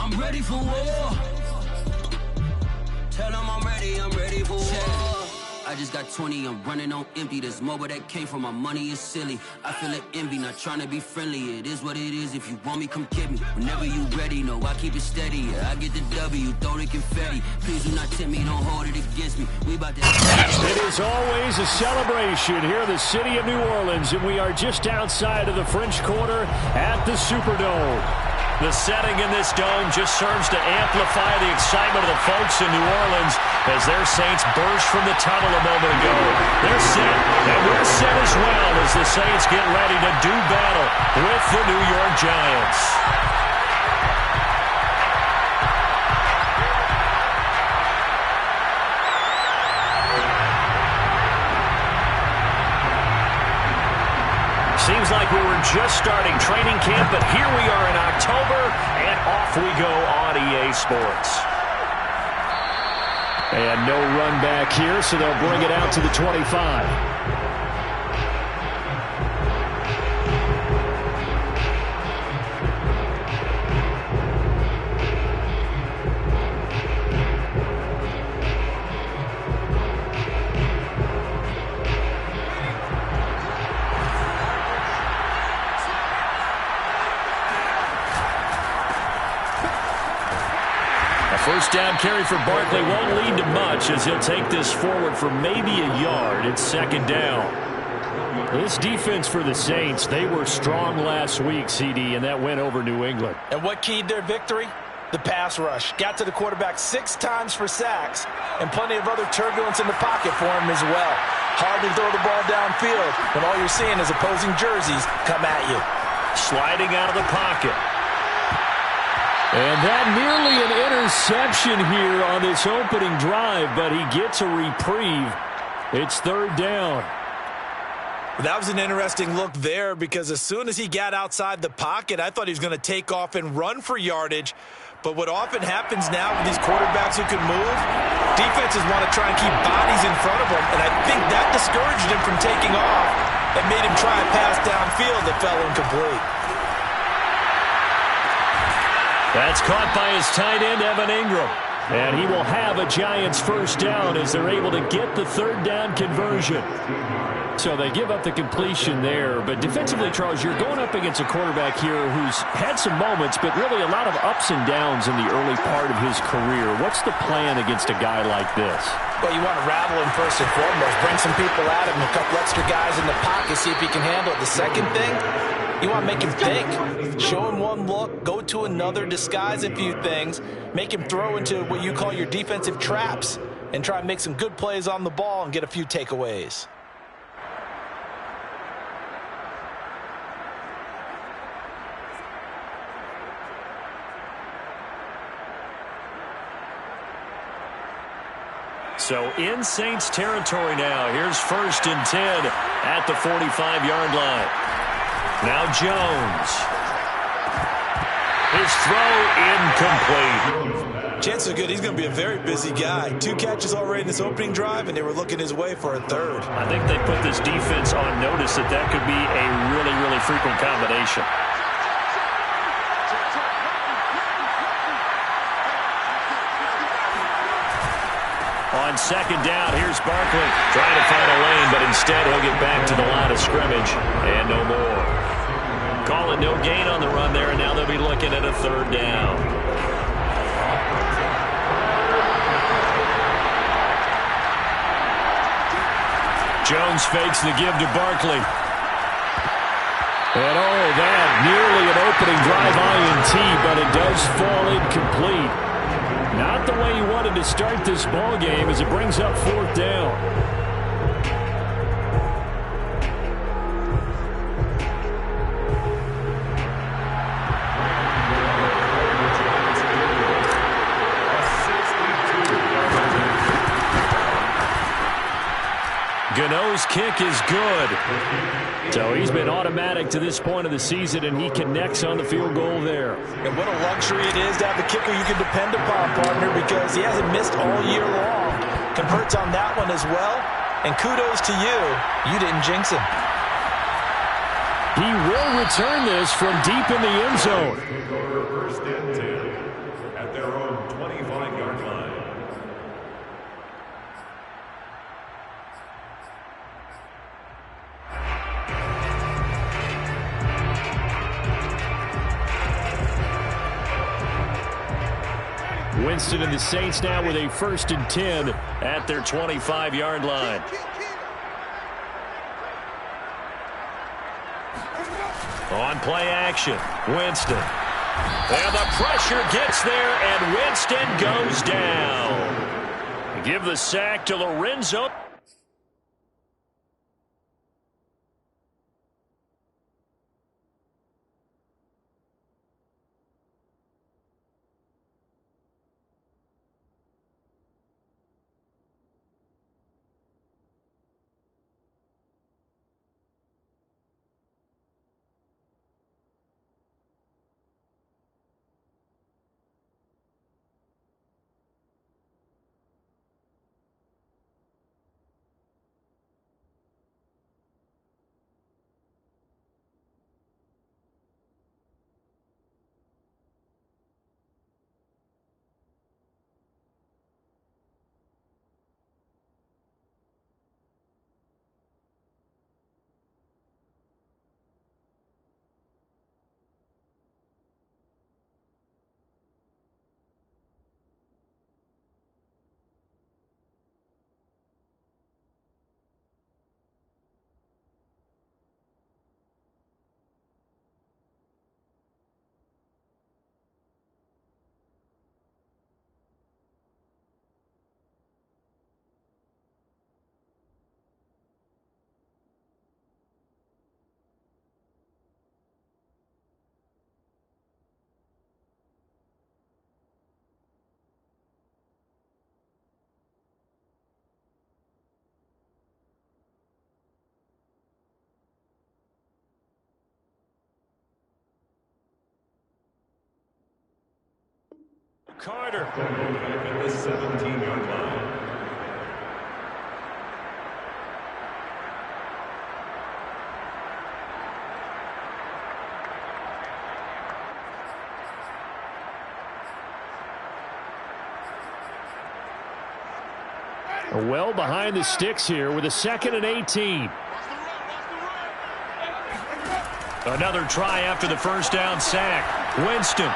I'm ready for war. Tell them I'm ready for war. I just got 20, I'm running on empty. This mobile that came from my money is silly. I feel it envy, not trying to be friendly. It is what it is, if you want me, come get me. Whenever you ready, no, I keep it steady. Yeah, I get the W, throw the confetti. Please do not tempt me, don't hold it against me. We about to... It is always a celebration here in the city of New Orleans, and we are just outside of the French Quarter at the Superdome. The setting in this dome just serves to amplify the excitement of the folks in New Orleans as their Saints burst from the tunnel a moment ago. They're set, and we're set as well as the Saints get ready to do battle with the New York Giants. Seems like we were just starting training camp, but here we are in October, and off we go on EA Sports. And no run back here, so they'll bring it out to the 25. First down carry for Barkley won't lead to much as he'll take this forward for maybe a yard. It's second down. This defense for the Saints, they were strong last week, CD, and that went over New England. And what keyed their victory? The pass rush. Got to the quarterback 6 times for sacks, and plenty of other turbulence in the pocket for him as well. Hard to throw the ball downfield when all you're seeing is opposing jerseys come at you. Sliding out of the pocket. And that nearly an interception here on this opening drive, but he gets a reprieve. It's third down. That was an interesting look there because as soon as he got outside the pocket, I thought he was going to take off and run for yardage. But what often happens now with these quarterbacks who can move, defenses want to try and keep bodies in front of them, and I think that discouraged him from taking off and made him try a pass downfield that fell incomplete. That's caught by his tight end, Evan Ingram. And he will have a Giants first down as they're able to get the third down conversion. So they give up the completion there. But defensively, Charles, you're going up against a quarterback here who's had some moments, but really a lot of ups and downs in the early part of his career. What's the plan against a guy like this? Well, you want to rattle him first and foremost. Bring some people at him, a couple extra guys in the pocket, see if he can handle it. The second thing, you want to make him think. Show him one look, go to another, disguise a few things, make him throw into what you call your defensive traps, and try and make some good plays on the ball and get a few takeaways. So in Saints territory now. Here's 1st and 10 at the 45-yard line. Now Jones. His throw incomplete. Chances are good he's going to be a very busy guy. 2 catches already in this opening drive, and they were looking his way for a third. I think they put this defense on notice that that could be a really, really frequent combination. On second down, here's Barkley trying to find a lane, but instead he'll get back to the line of scrimmage and no more. Call it no gain on the run there, and now they'll be looking at a third down. Jones fakes the give to Barkley. And oh, that nearly an opening drive INT, but it does fall incomplete. Not the way he wanted to start this ball game as it brings up 4th down. Gano's kick is good. So he's been automatic to this point of the season, and he connects on the field goal there. And what a luxury it is to have a kicker you can depend upon, partner, because he hasn't missed all year long. Converts on that one as well. And kudos to you. You didn't jinx him. He will return this from deep in the end zone. Winston and the Saints now with a 1st and 10 at their 25-yard line. On play action, Winston. And the pressure gets there, and Winston goes down. Give the sack to Lorenzo. Carter. At the 17-yard line. Well behind the sticks here with a 2nd and 18. Another try after the 1st down sack. Winston.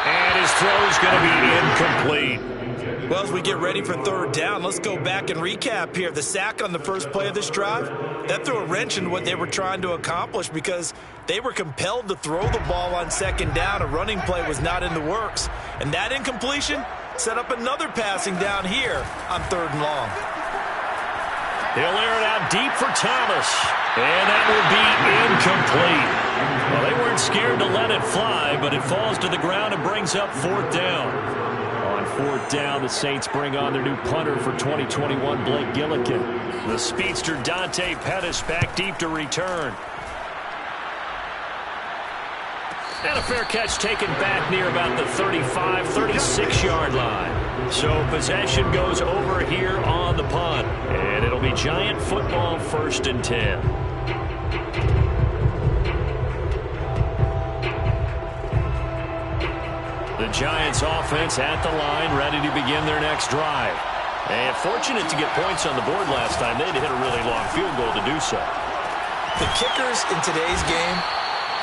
And his throw is going to be incomplete. Well, as we get ready for 3rd down, let's go back and recap here. The sack on the first play of this drive, that threw a wrench in what they were trying to accomplish because they were compelled to throw the ball on 2nd down. A running play was not in the works. And that incompletion set up another passing down here on 3rd and long. He'll air it out deep for Thomas. And that will be incomplete. Well, they weren't scared to let it fly, but it falls to the ground and brings up 4th down. On 4th down, the Saints bring on their new punter for 2021, Blake Gillikin. The speedster Dante Pettis back deep to return. And a fair catch taken back near about the 35, 36-yard line. So possession goes over here on the punt. And it'll be Giant football 1st and 10. The Giants offense at the line, ready to begin their next drive. And fortunate to get points on the board last time. They had to hit a really long field goal to do so. The kickers in today's game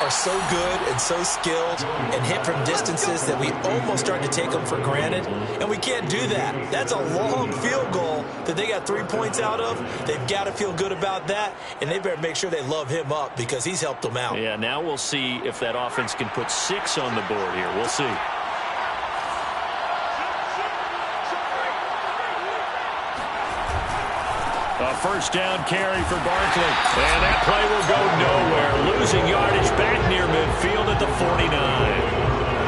are so good and so skilled and hit from distances that we almost start to take them for granted, and we can't do that. That's a long field goal that they got 3 points out of. They've got to feel good about that, and they better make sure they love him up because he's helped them out. Yeah, now we'll see if that offense can put 6 on the board here. We'll see. A 1st down carry for Barkley. And that play will go nowhere. Losing yardage back near midfield at the 49.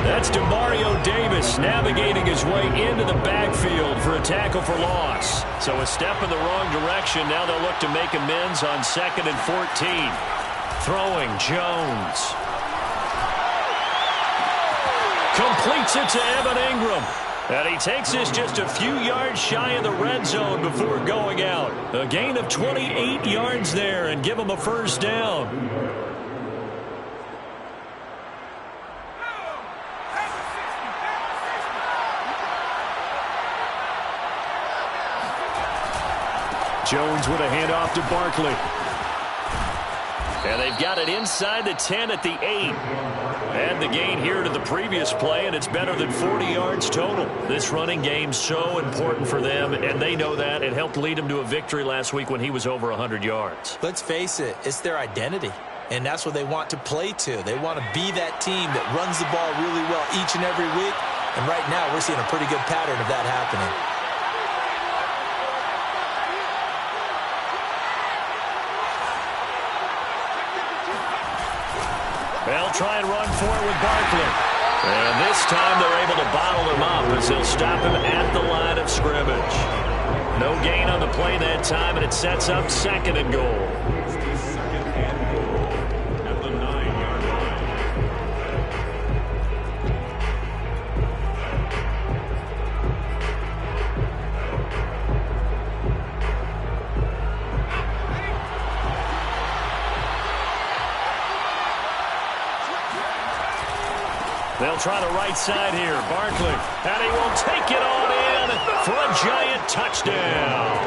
That's DeMario Davis navigating his way into the backfield for a tackle for loss. So a step in the wrong direction. Now they'll look to make amends on 2nd and 14. Throwing Jones. Completes it to Evan Ingram. And he takes this just a few yards shy of the red zone before going out. A gain of 28 yards there and give him a 1st down. Jones with a handoff to Barkley. And they've got it inside the 10 at the 8. And the gain here to the previous play, and it's better than 40 yards total. This running game's so important for them, and they know that. It helped lead them to a victory last week when he was over 100 yards. Let's face it, it's their identity, and that's what they want to play to. They want to be that team that runs the ball really well each and every week, and right now we're seeing a pretty good pattern of that happening. They'll try and run for it with Barkley. And this time they're able to bottle him up as they'll stop him at the line of scrimmage. No gain on the play that time, and it sets up 2nd and goal. At the 9-yard line. They'll try the right side here. Barkley. And he will take it on in for a giant touchdown.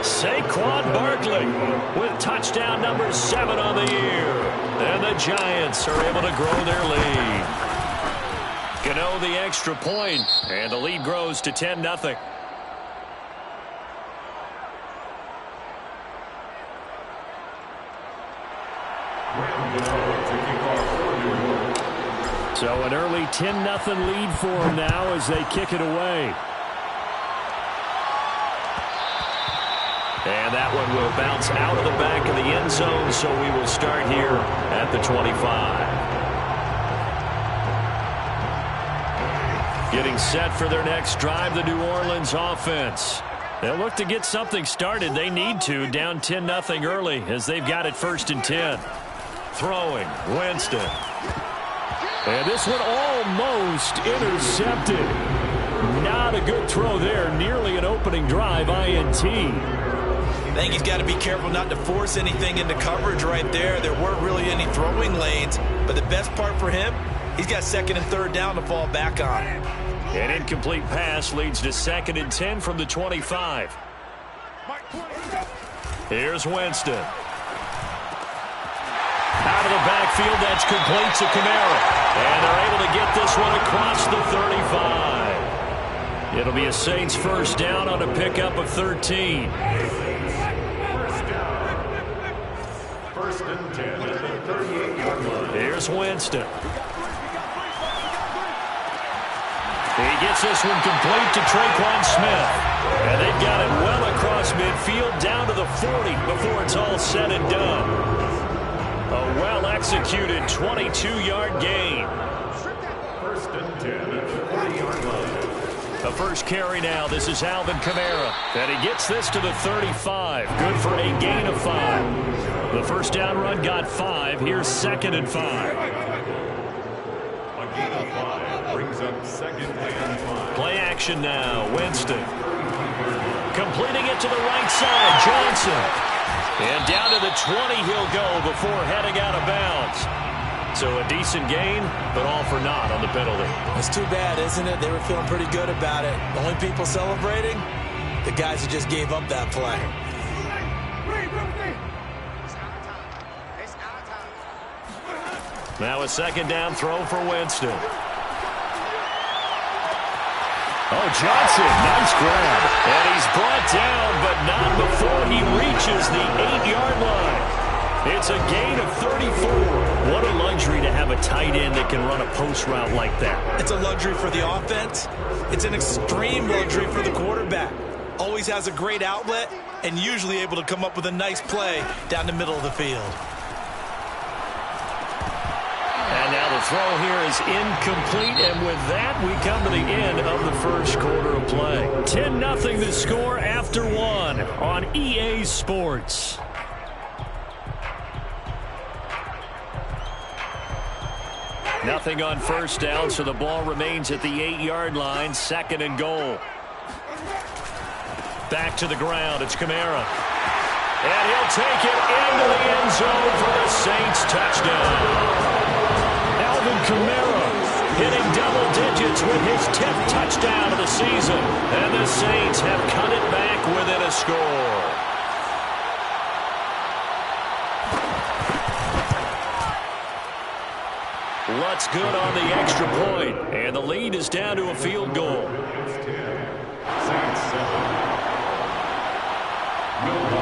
Saquon Barkley with touchdown number 7 on the year. And the Giants are able to grow their lead. Gano the extra point, and the lead grows to 10-0. So an early 10-0 lead for them now as they kick it away. And that one will bounce out of the back of the end zone, so we will start here at the 25. Getting set for their next drive, the New Orleans offense. They'll look to get something started. They need to, down 10-0 early as they've got it 1st and 10. Throwing, Winston. And this one almost intercepted. Not a good throw there. Nearly an opening drive, INT. I think he's got to be careful not to force anything into coverage right there. There weren't really any throwing lanes, but the best part for him, he's got 2nd and 3rd down to fall back on. An incomplete pass leads to 2nd and 10 from the 25. Here's Winston. Out of the backfield, that's complete to Kamara. And they're able to get this one across the 35. It'll be a Saints 1st down on a pickup of 13. 1st and 10 at the 38-yard line. Here's Winston. He gets this one complete to Traquan Smith. And they've got it well across midfield down to the 40 before it's all said and done. A well-executed 22-yard gain. 1st and 10 at the 40-yard line. The first carry now. This is Alvin Kamara. And he gets this to the 35. Good for a gain of 5. The first down run got 5. Here's 2nd and 5. A gain of 5 brings up 2nd and 5. Play action now. Winston. Completing it to the right side. Johnson. And down to the 20 he'll go before heading out of bounds. So a decent gain, but all for naught on the penalty. It's too bad, isn't it? They were feeling pretty good about it. The only people celebrating, the guys who just gave up that play. Now a 2nd down throw for Winston. Oh, Johnson, nice grab. And he's brought down, but not before he reaches the 8-yard line. It's a gain of 34. What a luxury to have a tight end that can run a post route like that. It's a luxury for the offense. It's an extreme luxury for the quarterback. Always has a great outlet and usually able to come up with a nice play down the middle of the field. And now the throw here is incomplete, and with that, we come to the end of the first quarter of play. 10-0 the score after 1 on EA Sports. Nothing on first down, so the ball remains at the 8-yard line, 2nd and goal. Back to the ground, it's Kamara. And he'll take it into the end zone for the Saints touchdown. Alvin Kamara hitting double digits with his 10th touchdown of the season. And the Saints have cut it back within a score. Lutz good on the extra point, and the lead is down to a field goal.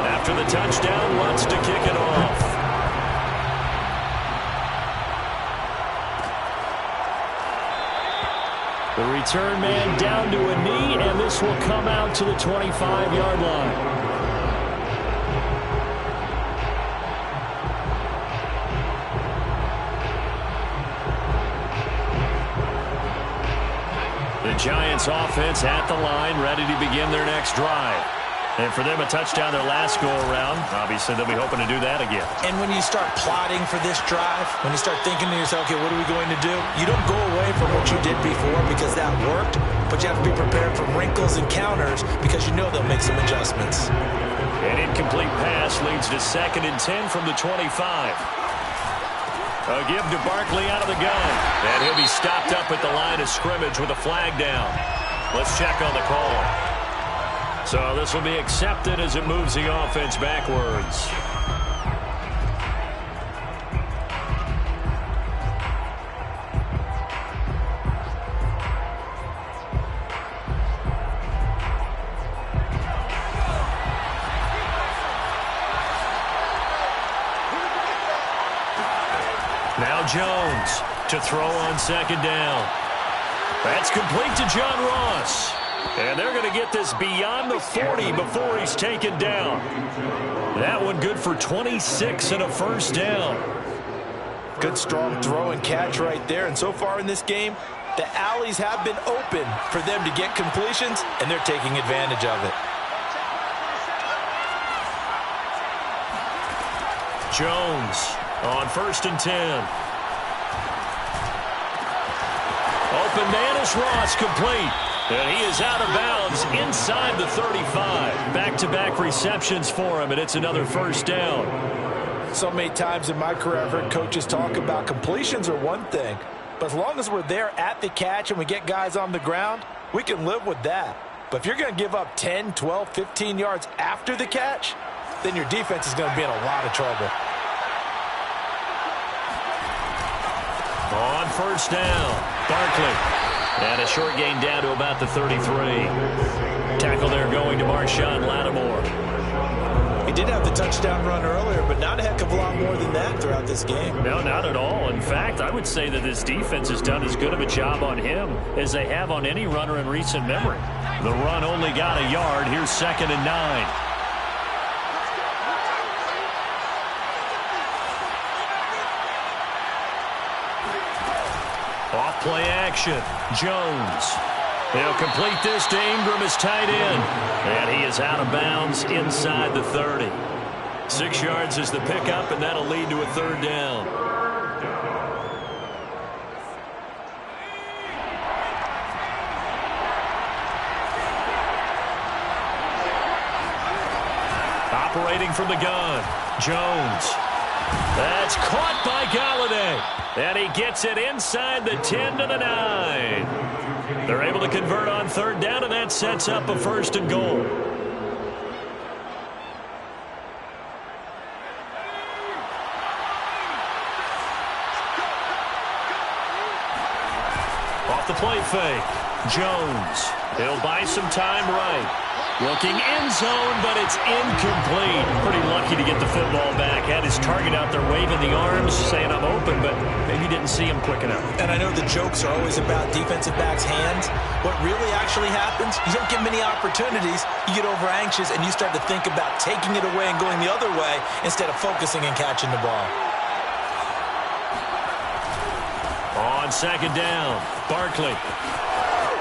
After the touchdown, Lutz to kick it off. The return man down to a knee, and this will come out to the 25-yard line. The Giants offense at the line, ready to begin their next drive. And for them, a touchdown their last go-around. Obviously, they'll be hoping to do that again. And when you start plotting for this drive, when you start thinking to yourself, okay, what are we going to do? You don't go away from what you did before because that worked, but you have to be prepared for wrinkles and counters because you know they'll make some adjustments. An incomplete pass leads to 2nd and 10 from the 25. A give to Barkley out of the gun. And he'll be stopped up at the line of scrimmage with a flag down. Let's check on the call. So this will be accepted as it moves the offense backwards. Now Jones to throw on 2nd down. That's complete to John Ross. And they're going to get this beyond the 40 before he's taken down. That one good for 26 and a first down. Good strong throw and catch right there. And so far in this game, the alleys have been open for them to get completions, and they're taking advantage of it. Jones on 1st and 10. Open man is Ross, complete. And he is out of bounds inside the 35. Back-to-back receptions for him, and it's another first down. So many times in my career I've heard coaches talk about completions are one thing, but as long as we're there at the catch and we get guys on the ground, we can live with that. But if you're going to give up 10, 12, 15 yards after the catch, then your defense is going to be in a lot of trouble. On 1st down, Barkley. And a short gain down to about the 33. Tackle there going to Marshawn Lattimore. He did have the touchdown run earlier, but not a heck of a lot more than that throughout this game. No, not at all. In fact, I would say that this defense has done as good of a job on him as they have on any runner in recent memory. The run only got a yard. Here's 2nd and 9. Off play action. Jones. He'll complete this to Ingram as tight end. And he is out of bounds inside the 30. 6 yards is the pickup, and that'll lead to a 3rd down. Operating from the gun. Jones. That's caught by Galladay. And he gets it inside the 10 to the 9. They're able to convert on 3rd down, and that sets up a 1st and goal. Off the play fake. Jones. He'll buy some time right. Looking end zone, but it's incomplete. Pretty lucky to get the football back. Had his target out there waving the arms, saying I'm open, but maybe didn't see him quick enough. And I know the jokes are always about defensive backs' hands. What really actually happens, you don't get many opportunities. You get over anxious, and you start to think about taking it away and going the other way instead of focusing and catching the ball. On 2nd down, Barkley.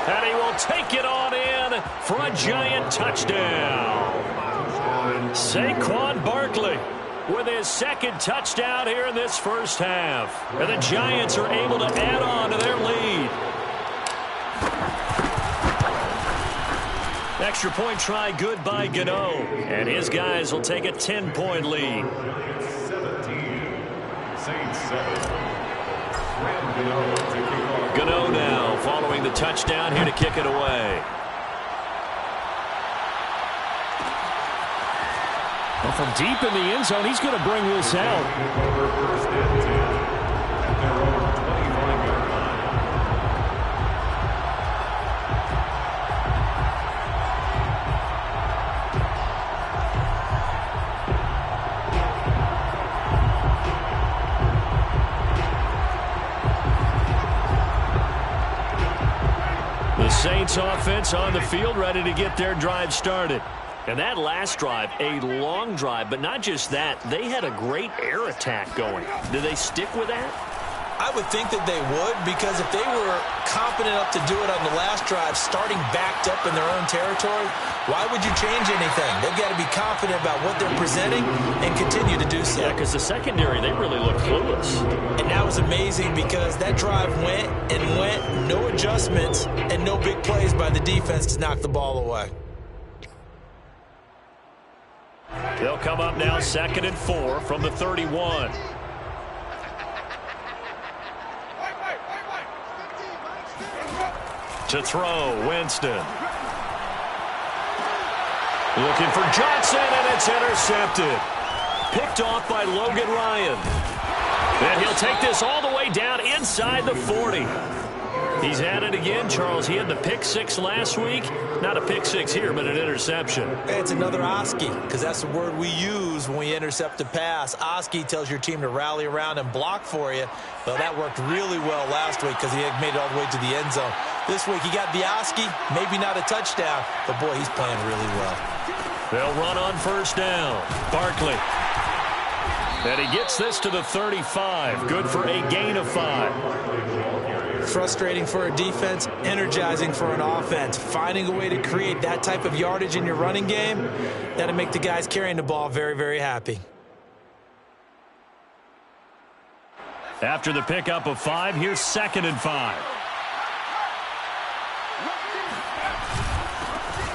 And he will take it on in for a Giant touchdown. Saquon Barkley with his 2nd touchdown here in this first half. And the Giants are able to add on to their lead. Extra point try good by Gota. And his guys will take a 10-point lead. 17, Saints 7. Gota now following the touchdown here to kick it away. Well, from deep in the end zone, he's going to bring this out. The Saints offense on the field, ready to get their drive started. And that last drive, a long drive, but not just that. They had a great air attack going. Do they stick with that? I would think that they would, because if they were confident enough to do it on the last drive, starting backed up in their own territory, why would you change anything? They've got to be confident about what they're presenting and continue to do so. Yeah, because the secondary, they really look clueless. And that was amazing because that drive went and went, no adjustments, and no big plays by the defense to knock the ball away. They'll come up now 2nd and 4 from the 31. To throw, Winston. Looking for Johnson, and it's intercepted. Picked off by Logan Ryan. And he'll take this all the way down inside the 40. He's at it again, Charles. He had the pick 6 last week. Not a pick 6 here, but an interception. It's another Oski, because that's the word we use when we intercept a pass. Oski tells your team to rally around and block for you. Well, that worked really well last week because he had made it all the way to the end zone. This week he got the Oski, maybe not a touchdown, but boy, he's playing really well. They'll run on 1st down. Barkley. And he gets this to the 35. Good for a gain of 5. Frustrating for a defense, energizing for an offense. Finding a way to create that type of yardage in your running game, that'll make the guys carrying the ball very, very happy. After the pickup of 5, here's 2nd and 5.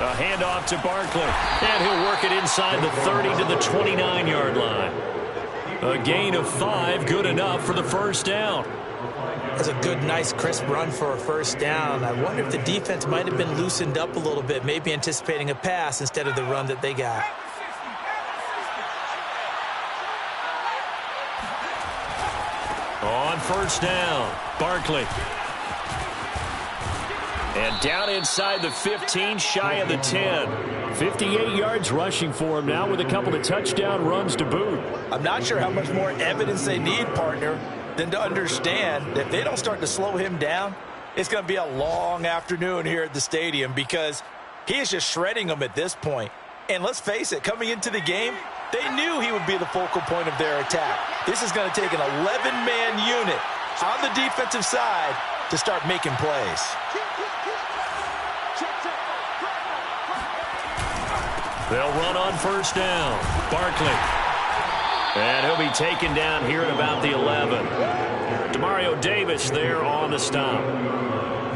A handoff to Barkley, and he'll work it inside the 30 to the 29-yard line. A gain of 5, good enough for the 1st down. That's a good, nice, crisp run for a 1st down. I wonder if the defense might have been loosened up a little bit, maybe anticipating a pass instead of the run that they got. On 1st down, Barkley. And down inside the 15, shy of the 10. 58 yards rushing for him now with a couple of touchdown runs to boot. I'm not sure how much more evidence they need, partner, than to understand that if they don't start to slow him down, it's going to be a long afternoon here at the stadium because he is just shredding them at this point. And let's face it, coming into the game, they knew he would be the focal point of their attack. This is going to take an 11-man unit on the defensive side to start making plays. They'll run on 1st down. Barkley. And he'll be taken down here at about the 11. Demario Davis there on the stop.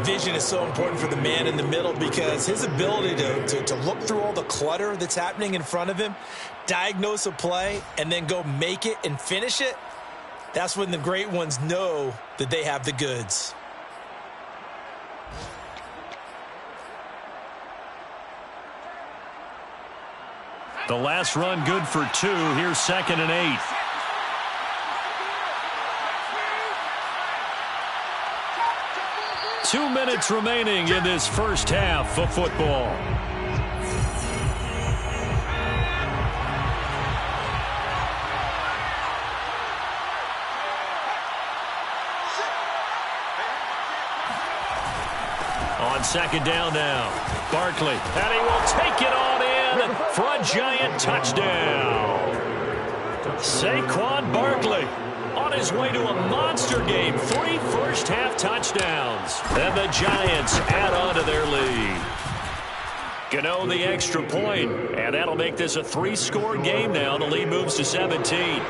Vision is so important for the man in the middle because his ability to look through all the clutter that's happening in front of him, diagnose a play, and then go make it and finish it, that's when the great ones know that they have the goods. The last run good for 2. Here's 2nd and 8. Two minutes remaining in this 1st half of football. On 2nd down now, Barkley, and he will take it on in for a giant touchdown. Saquon Barkley on his way to a monster game. 3 first-half touchdowns. And the Giants add on to their lead. Gano the extra point, and that'll make this a 3-score game now. The lead moves to 17.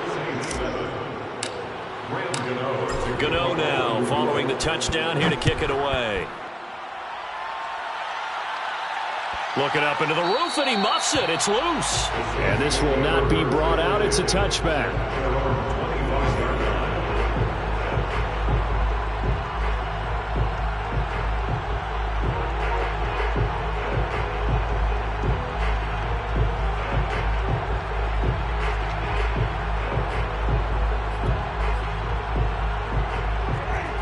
Gano now following the touchdown here to kick it away. Looking up into the roof, and he muffs it. It's loose. And this will not be brought out. It's a touchback.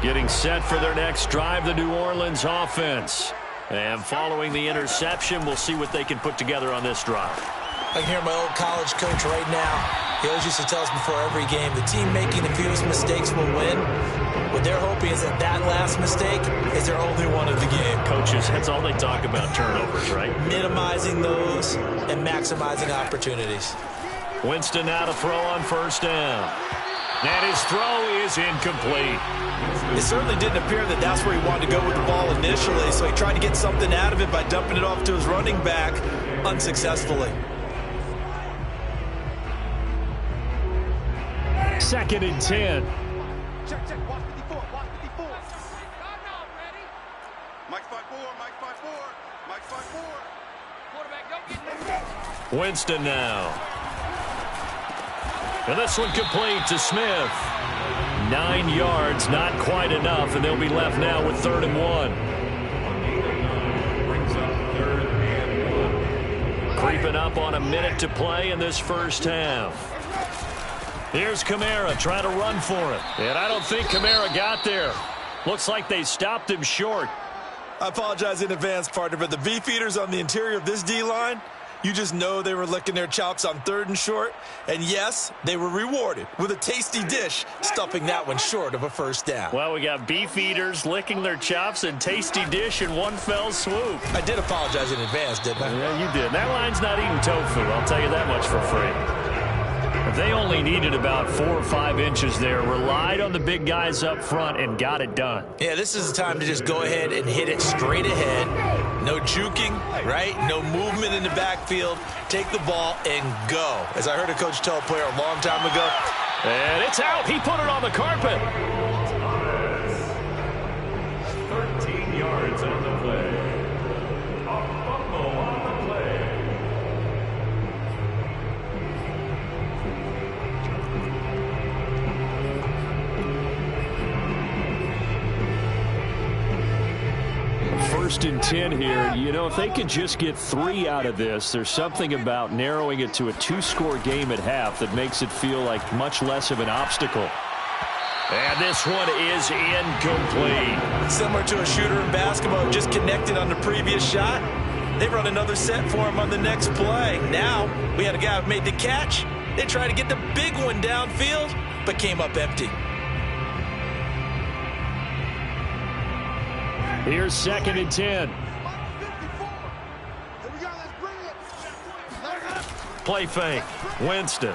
Getting set for their next drive, the New Orleans offense. And following the interception, we'll see what they can put together on this drive. I can hear my old college coach right now. He always used to tell us before every game, the team making the fewest mistakes will win. What they're hoping is that that last mistake is their only one of the game. Coaches, that's all they talk about, turnovers, right? Minimizing those and maximizing opportunities. Winston now to throw on first down. And his throw is incomplete. It certainly didn't appear that that's where he wanted to go with the ball initially, so he tried to get something out of it by dumping it off to his running back unsuccessfully. 2nd and 10. Check, watch 54, watch 54. Ready? Mike 5-4, Mike 5-4, Mike 5-4. Quarterback, don't get this. Winston now. And this one complete to Smith. 9 yards, not quite enough, and they'll be left now with 3rd and 1. Creeping up on a minute to play in this first half. Here's Kamara trying to run for it. And I don't think Kamara got there. Looks like they stopped him short. I apologize in advance, partner, but the beefeaters on the interior of this D-line, you just know they were licking their chops on 3rd and short. And yes, they were rewarded with a tasty dish, stuffing that one short of a first down. Well, we got beefeaters licking their chops and tasty dish in one fell swoop. I did apologize in advance, didn't I? Yeah, you did. That line's not eating tofu, I'll tell you that much for free. They only needed about 4 or 5 inches there, relied on the big guys up front, and got it done. Yeah, this is the time to just go ahead and hit it straight ahead. No juking, right? No movement in the backfield. Take the ball and go. As I heard a coach tell a player a long time ago. And it's out. He put it on the carpet. 13 yards on the play. A fumble on the play. First and 10 here. You know, if they could just get 3 out of this, there's something about narrowing it to a 2-score game at half that makes it feel like much less of an obstacle. And this one is incomplete. Similar to a shooter in basketball who just connected on the previous shot. They run another set for him on the next play. Now, we had a guy who made the catch. They tried to get the big one downfield, but came up empty. Here's 2nd and 10. Play fake. Winston.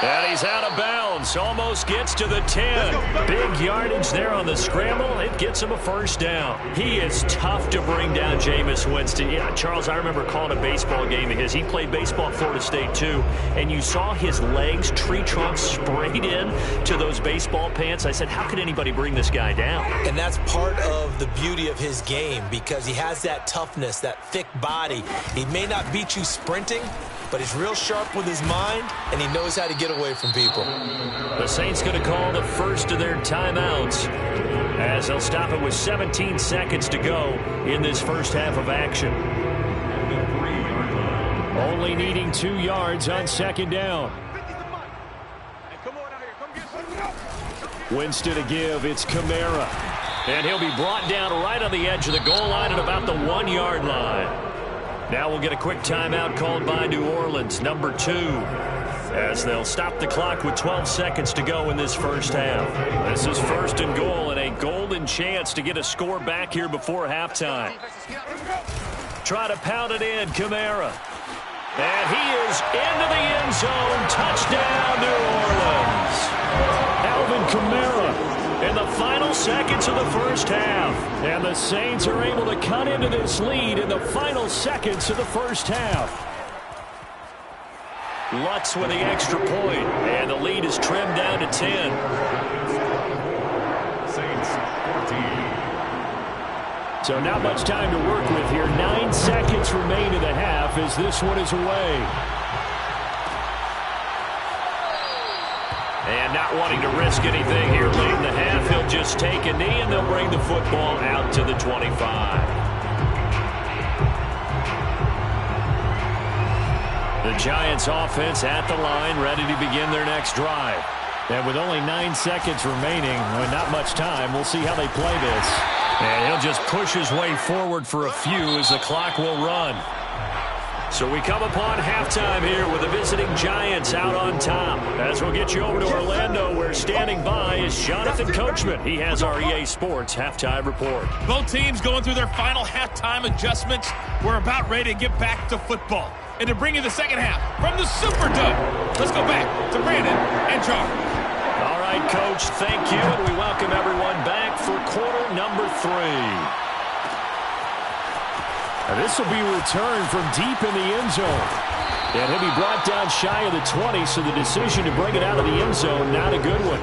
And he's out of bounds. Almost gets to the 10. Big yardage there on the scramble. It gets him a first down. He is tough to bring down, Jameis Winston. Yeah, Charles, I remember calling a baseball game of his. He played baseball at Florida State, too. And you saw his legs, tree trunks sprayed in to those baseball pants. I said, how could anybody bring this guy down? And that's part of the beauty of his game because he has that toughness, that thick body. He may not beat you sprinting, but he's real sharp with his mind, and he knows how to get away from people. The Saints going to call the first of their timeouts as they'll stop it with 17 seconds to go in this first half of action. Only needing 2 yards on 2nd down. Winston to give. It's Kamara. And he'll be brought down right on the edge of the goal line at about the 1-yard line. Now we'll get a quick timeout called by New Orleans, number 2, as they'll stop the clock with 12 seconds to go in this first half. This is 1st and goal and a golden chance to get a score back here before halftime. Try to pound it in, Kamara. And he is into the end zone. Touchdown, New Orleans. Alvin Kamara in the final seconds of the first half. And the Saints are able to cut into this lead in the final seconds of the first half. Lutz with the extra point, and the lead is trimmed down to 10. Saints 14. So not much time to work with here. 9 seconds remain in the half as this one is away. And not wanting to risk anything here late in the half, he'll just take a knee and they'll bring the football out to the 25. The Giants offense at the line, ready to begin their next drive. And with only 9 seconds remaining, with not much time, we'll see how they play this. And he'll just push his way forward for a few as the clock will run. So we come upon halftime here with the visiting Giants out on top. As we'll get you over to Orlando, where standing by is Jonathan Coachman. He has our EA Sports halftime report. Both teams going through their final halftime adjustments. We're about ready to get back to football. And to bring you the second half from the Superdome, let's go back to Brandon and Charles. All right, Coach, thank you. And we welcome everyone back for quarter number 3. And this will be returned from deep in the end zone. And he'll be brought down shy of the 20, so the decision to bring it out of the end zone, not a good one.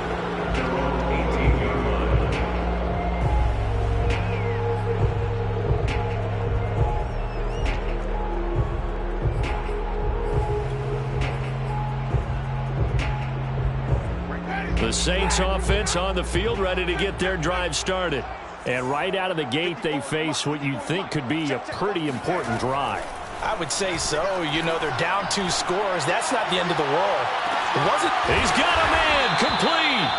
The Saints offense on the field, ready to get their drive started. And right out of the gate, they face what you'd think could be a pretty important drive. I would say so. You know, they're down 2 scores. That's not the end of the world. It wasn't. He's got a man complete.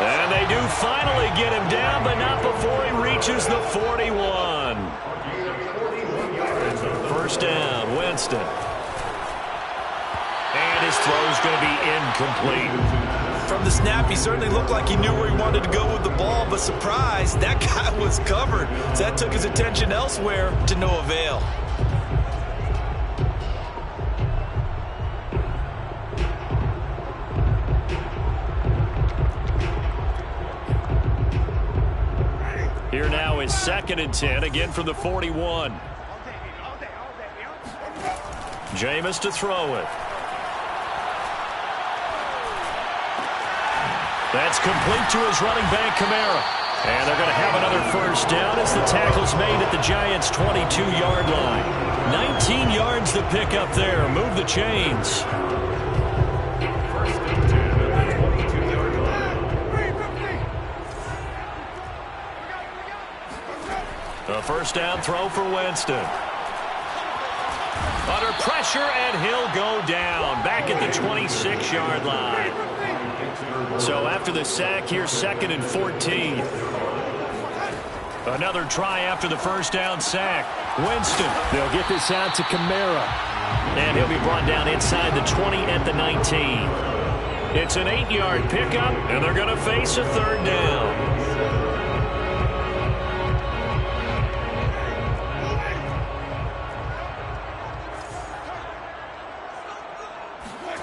And they do finally get him down, but not before he reaches the 41. First down, Winston. And his throw's going to be incomplete. From the snap, he certainly looked like he knew where he wanted to go with the ball, but surprise, that guy was covered. So that took his attention elsewhere to no avail. Here now is 2nd and 10, again from the 41. Jameis to throw it. That's complete to his running back, Kamara. And they're going to have another first down as the tackle's made at the Giants' 22-yard line. 19 yards to pick up there. Move the chains. First and 10 at the 22-yard line. A first down throw for Winston. Under pressure, and he'll go down. Back at the 26-yard line. So after the sack, here's 2nd and 14. Another try after the first down sack. Winston. They'll get this out to Kamara. And he'll be brought down inside the 20 at the 19. It's an 8-yard pickup, and they're going to face a third down.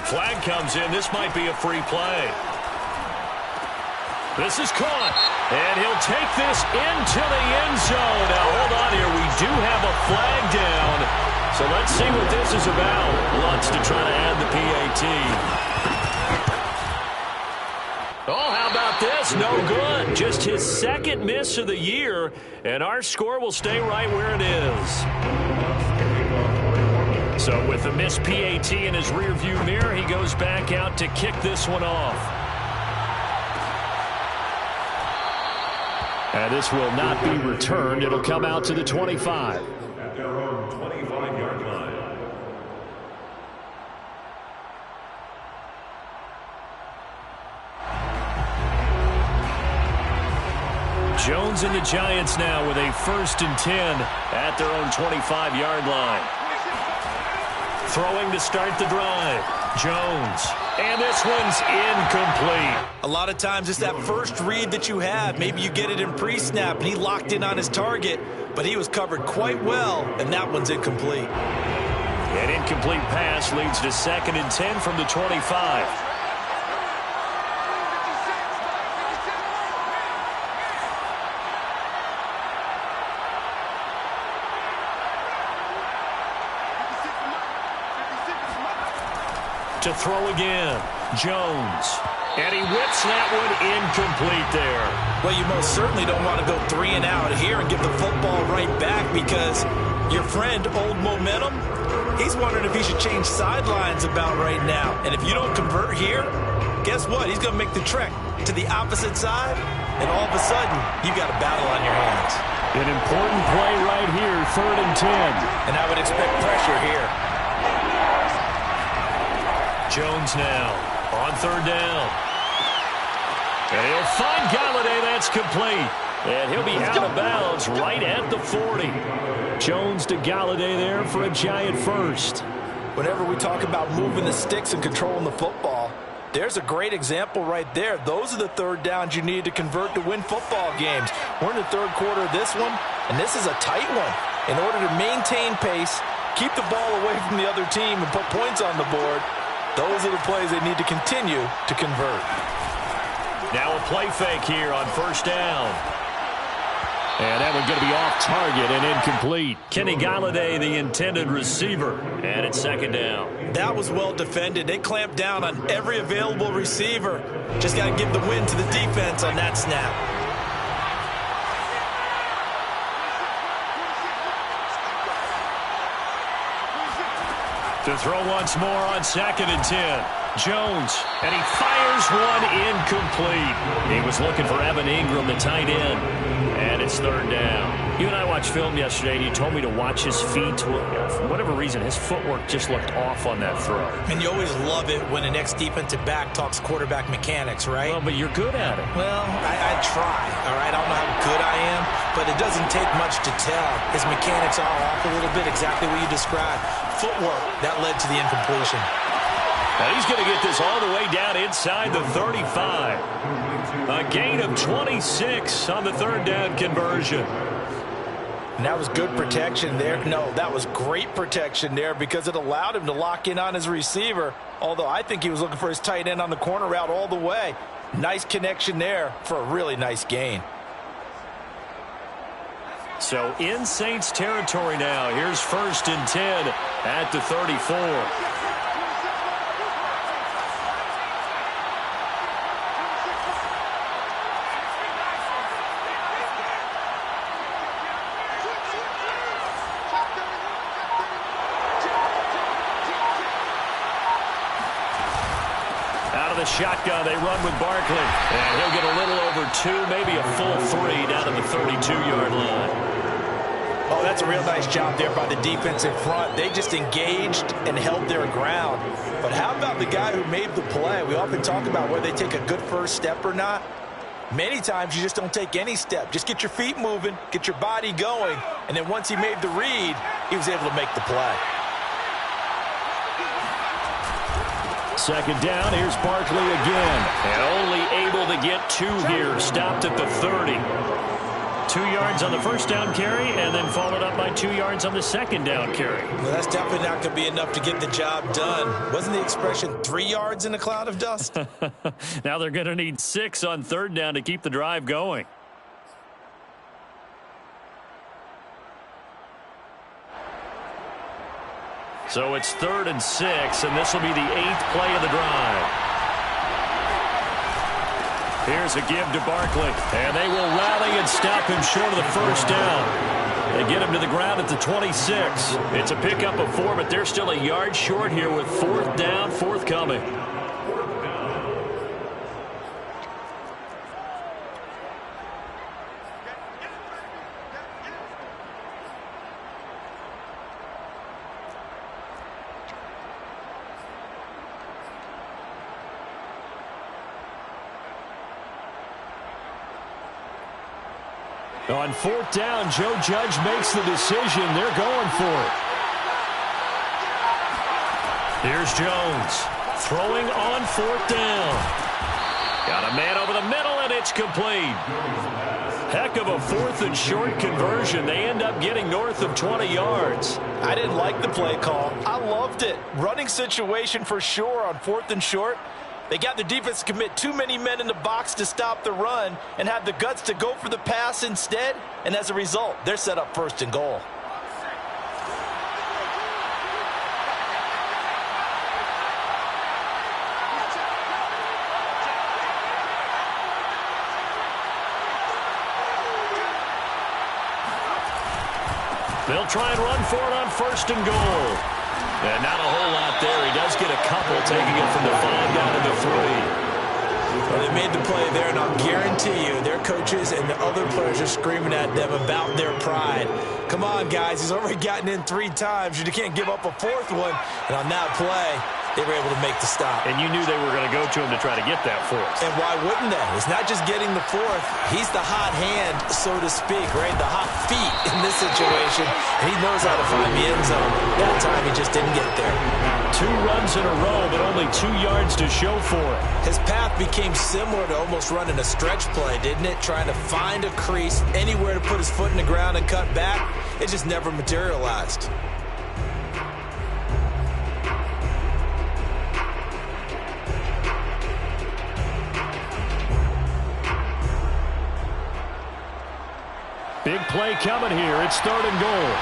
Flag comes in. This might be a free play. This is caught, and he'll take this into the end zone. Now, hold on here. We do have a flag down, so let's see what this is about. Lutz to try to add the PAT. Oh, how about this? No good. Just his 2nd miss of the year, and our score will stay right where it is. So with the missed PAT in his rearview mirror, he goes back out to kick this one off. And this will not be returned. It'll come out to the 25. At their own 25-yard line. Jones and the Giants now with a 1st and 10 at their own 25-yard line. Throwing to start the drive. Jones. And this one's incomplete. A lot of times it's that first read that you have. Maybe you get it in pre-snap, and he locked in on his target, but he was covered quite well, and that one's incomplete. An incomplete pass leads to 2nd and 10 from the 25. To throw again, Jones. And he whips that one incomplete there. Well, you most certainly don't want to go 3 and out here and give the football right back, because your friend, Old Momentum, he's wondering if he should change sidelines about right now. And if you don't convert here, guess what? He's going to make the trek to the opposite side, and all of a sudden, you've got a battle on your hands. An important play right here, 3rd and 10. And I would expect pressure here. Jones now on 3rd down. And he'll find Galladay. That's complete. And he'll be out of bounds right at the 40. Jones to Galladay there for a Giant first. Whenever we talk about moving the sticks and controlling the football, there's a great example right there. Those are the third downs you need to convert to win football games. We're in the third quarter of this one, and this is a tight one. In order to maintain pace, keep the ball away from the other team, and put points on the board, those are the plays they need to continue to convert. Now a play fake here on first down. And that one's going to be off target and incomplete. Kenny Galladay, the intended receiver, and it's second down. That was well defended. They clamped down on every available receiver. Just got to give the win to the defense on that snap. To throw once more on 2nd and 10. Jones, and he fires one incomplete. He was looking for Evan Ingram, the tight end, and it's third down. You and I watched film yesterday, and you told me to watch his feet. For whatever reason, his footwork just looked off on that throw. And you always love it when an ex-defensive back talks quarterback mechanics, right? Well, but you're good at it. Well, I try, all right? I don't know how good I am, but it doesn't take much to tell. His mechanics are off a little bit, exactly what you described. Footwork, that led to the incompletion. Now he's going to get this all the way down inside the 35. A gain of 26 on the third down conversion. And that was good protection there. No, that was great protection there because it allowed him to lock in on his receiver. Although I think he was looking for his tight end on the corner route all the way. Nice connection there for a really nice gain. So in Saints territory now. Here's 1st and 10 at the 34. Shotgun, they run with Barkley, and he'll get a little over 2, maybe a full 3 down to the 32-yard line. Oh, that's a real nice job there by the defensive front. They just engaged and held their ground. But how about the guy who made the play? We often talk about whether they take a good first step or not. Many times you just don't take any step. Just get your feet moving, get your body going, and then once he made the read, he was able to make the play. Second down, here's Barkley again. And only able to get 2 here, stopped at the 30. 2 yards on the first down carry, and then followed up by 2 yards on the second down carry. Well, that's definitely not going to be enough to get the job done. Wasn't the expression 3 yards in a cloud of dust? Now they're going to need 6 on third down to keep the drive going. So it's 3rd and 6, and this will be the 8th play of the drive. Here's a give to Barkley, and they will rally and stop him short of the first down. They get him to the ground at the 26. It's a pickup of 4, but they're still a yard short here with 4th down forthcoming. On 4th down, Joe Judge makes the decision. They're going for it. Here's Jones throwing on 4th down. Got a man over the middle, and it's complete. Heck of a 4th and short conversion. They end up getting north of 20 yards. I didn't like the play call. I loved it. Running situation for sure on 4th and short. They got the defense to commit too many men in the box to stop the run and had the guts to go for the pass instead. And as a result, they're set up 1st and goal. They'll try and run for it on 1st and goal. And not a whole lot there. He does get a couple, taking it from the 5 down to the 3. Well, they made the play there, and I'll guarantee you their coaches and the other players are screaming at them about their pride. Come on, guys. He's already gotten in 3 times. You can't give up a 4th one. And on that play, they were able to make the stop. And you knew they were going to go to him to try to get that fourth. And why wouldn't they? It's not just getting the fourth. He's the hot hand, so to speak, right? The hot feet in this situation. And he knows how to find the end zone. That time he just didn't get there. 2 runs in a row, but only 2 yards to show for it. His path became similar to almost running a stretch play, didn't it? Trying to find a crease, anywhere to put his foot in the ground and cut back. It just never materialized. Big play coming here. It's 3rd and goal.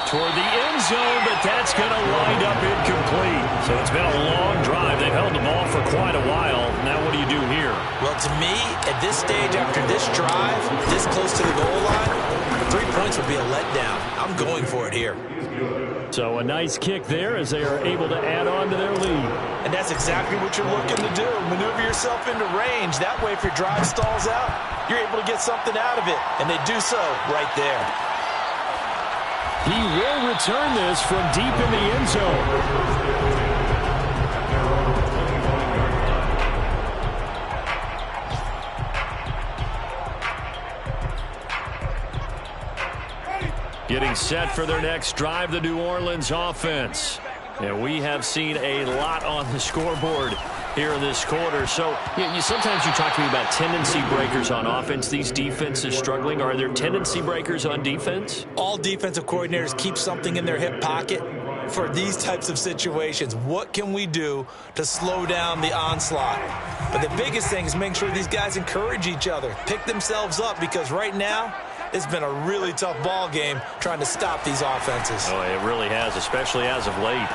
Toward the end zone, but that's going to wind up incomplete. So it's been a long drive. They've held the ball for quite a while. Now what do you do here? Well, to me, at this stage, after this drive, this close to the goal line, 3 points would be a letdown. I'm going for it here. So a nice kick there as they are able to add on to their lead. And that's exactly what you're looking to do. Maneuver yourself into range. That way, if your drive stalls out, you're able to get something out of it. And they do so right there. He will return this from deep in the end zone. Getting set for their next drive, the New Orleans offense. And we have seen a lot on the scoreboard here in this quarter. So sometimes you talk to me about tendency breakers on offense. These defenses struggling. Are there tendency breakers on defense? All defensive coordinators keep something in their hip pocket for these types of situations. What can we do to slow down the onslaught? But the biggest thing is making sure these guys encourage each other, pick themselves up, because right now, it's been a really tough ball game trying to stop these offenses. Oh, it really has, especially as of late.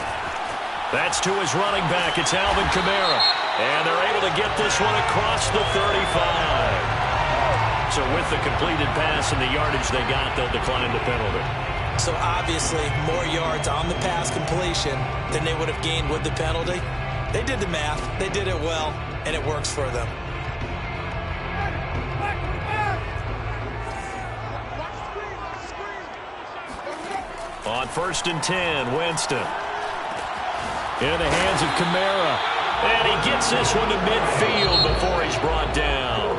That's to his running back. It's Alvin Kamara. And they're able to get this one across the 35. So with the completed pass and the yardage they got, they'll decline the penalty. So obviously, more yards on the pass completion than they would have gained with the penalty. They did the math. They did it well, and it works for them. On 1st and 10, Winston. In the hands of Kamara. And he gets this one to midfield before he's brought down.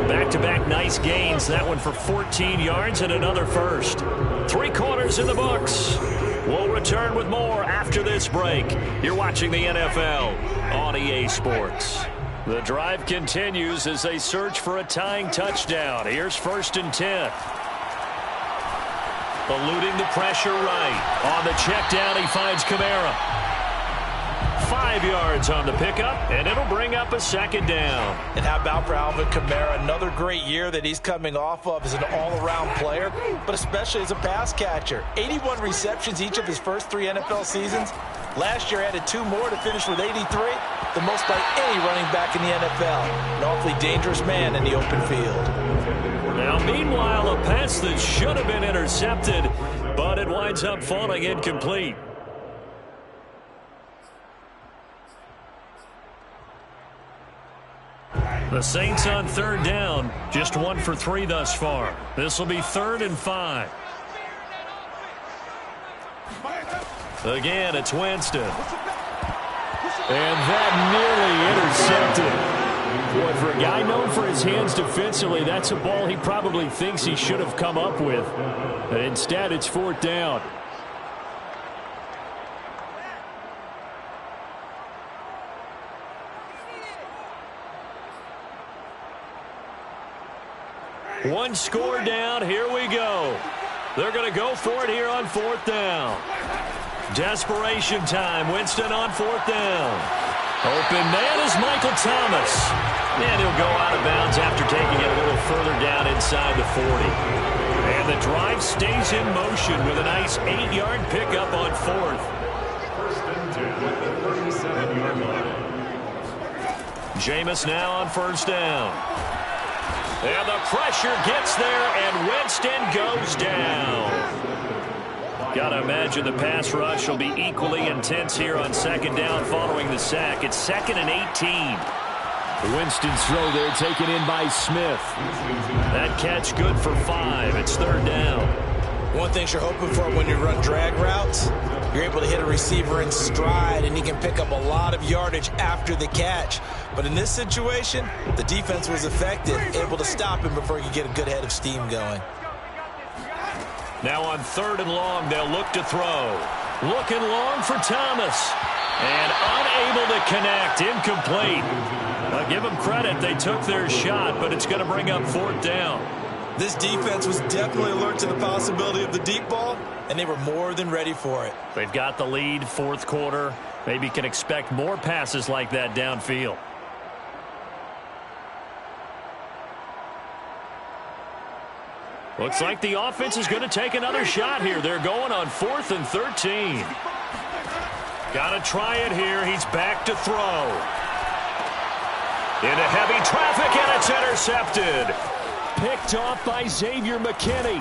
Back-to-back nice gains. That one for 14 yards and another first. 3 quarters in the books. We'll return with more after this break. You're watching the NFL on EA Sports. The drive continues as they search for a tying touchdown. Here's 1st and 10. Eluding the pressure right. On the check down, he finds Kamara. 5 yards on the pickup, and it'll bring up a 2nd down. And how about for Alvin Kamara? Another great year that he's coming off of as an all-around player, but especially as a pass catcher. 81 receptions each of his first 3 NFL seasons. Last year added 2 more to finish with 83, the most by any running back in the NFL. An awfully dangerous man in the open field. Now, meanwhile, a pass that should have been intercepted, but it winds up falling incomplete. The Saints on 3rd down, just 1 for 3 thus far. This will be 3rd and 5. Again, it's Winston. And that nearly intercepted. Boy, for a guy known for his hands defensively, that's a ball he probably thinks he should have come up with. But instead, it's 4th down. One score down. Here we go. They're going to go for it here on 4th down. Desperation time. Winston on 4th down. Open man is Michael Thomas. And he'll go out of bounds after taking it a little further down inside the 40. And the drive stays in motion with a nice 8-yard pickup on 4th. 1st and 10 at the 37-yard line. Jameis now on 1st down. And the pressure gets there, and Winston goes down. Got to imagine the pass rush will be equally intense here on 2nd down following the sack. It's 2nd and 18. Winston's throw there taken in by Smith. That catch good for 5. It's 3rd down. One thing you're hoping for when you run drag routes, you're able to hit a receiver in stride, and he can pick up a lot of yardage after the catch. But in this situation, the defense was effective, able to stop him before he could get a good head of steam going. Now on 3rd and long, they'll look to throw. Looking long for Thomas. And unable to connect. Incomplete. I'll give them credit. They took their shot, but it's going to bring up 4th down. This defense was definitely alert to the possibility of the deep ball, and they were more than ready for it. They've got the lead, 4th quarter. Maybe can expect more passes like that downfield. Looks like the offense is going to take another shot here. They're going on 4th and 13. Got to try it here. He's back to throw. Into heavy traffic, and it's intercepted. Picked off by Xavier McKinney.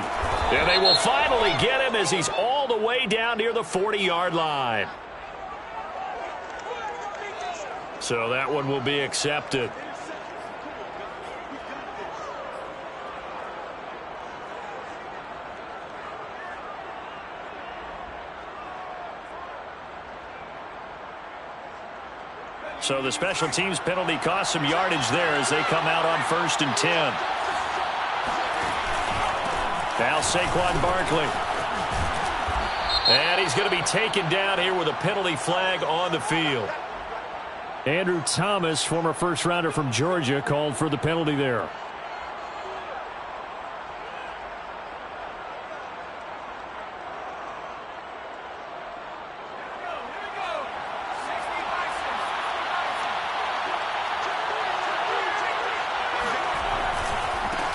And they will finally get him as he's all the way down near the 40-yard line. So that one will be accepted. So the special teams penalty cost some yardage there as they come out on 1st and 10. Now Saquon Barkley. And he's going to be taken down here with a penalty flag on the field. Andrew Thomas, former first-rounder from Georgia, called for the penalty there.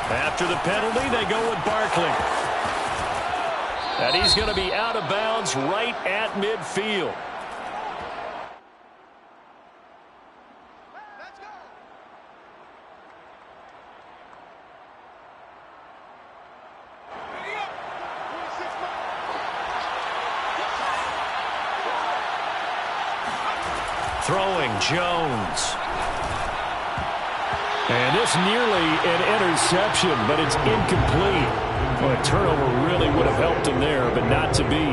After the penalty, they go with Barkley. And he's going to be out of bounds right at midfield. Throwing Jones. And this nearly an interception, but it's incomplete. Well, a turnover really would have helped him there, but not to be.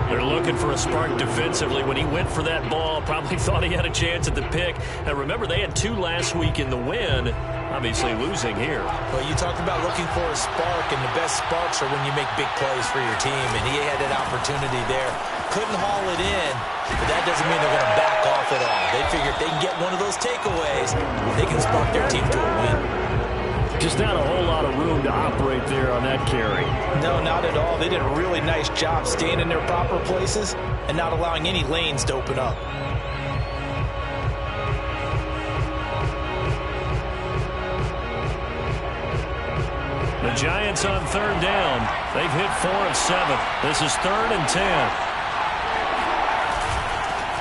They're looking for a spark defensively. When he went for that ball, probably thought he had a chance at the pick. And remember, they had 2 last week in the win, obviously losing here. Well, you talked about looking for a spark, and the best sparks are when you make big plays for your team, and he had that opportunity there. Couldn't haul it in, but that doesn't mean they're going to back off at all. They figure if they can get one of those takeaways, they can spark their team to a win. Just not a whole lot of room to operate there on that carry. No, not at all. They did a really nice job staying in their proper places and not allowing any lanes to open up. The Giants on 3rd down. They've hit 4 of 7. This is 3rd and 10.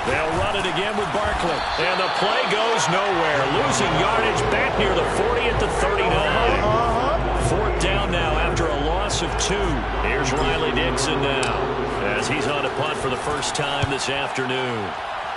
They'll run it again with Barkley. And the play goes nowhere. Losing yardage back near the 40 at the 39. 4th down now after a loss of 2. Here's Riley Dixon now as he's on a punt for the first time this afternoon.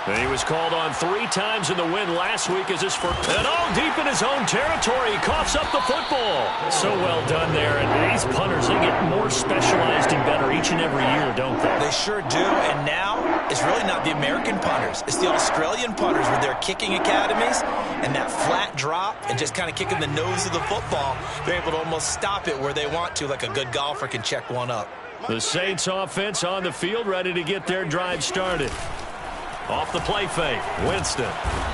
And he was called on 3 times in the win last week as his first. And deep in his own territory, he coughs up the football. So well done there. And these punters, they get more specialized and better each and every year, don't they? They sure do. And now it's really not the American punters. It's the Australian punters with their kicking academies and that flat drop and just kind of kicking the nose of the football. They're able to almost stop it where they want to, like a good golfer can check one up. The Saints offense on the field, ready to get their drive started. Off the play fake, Winston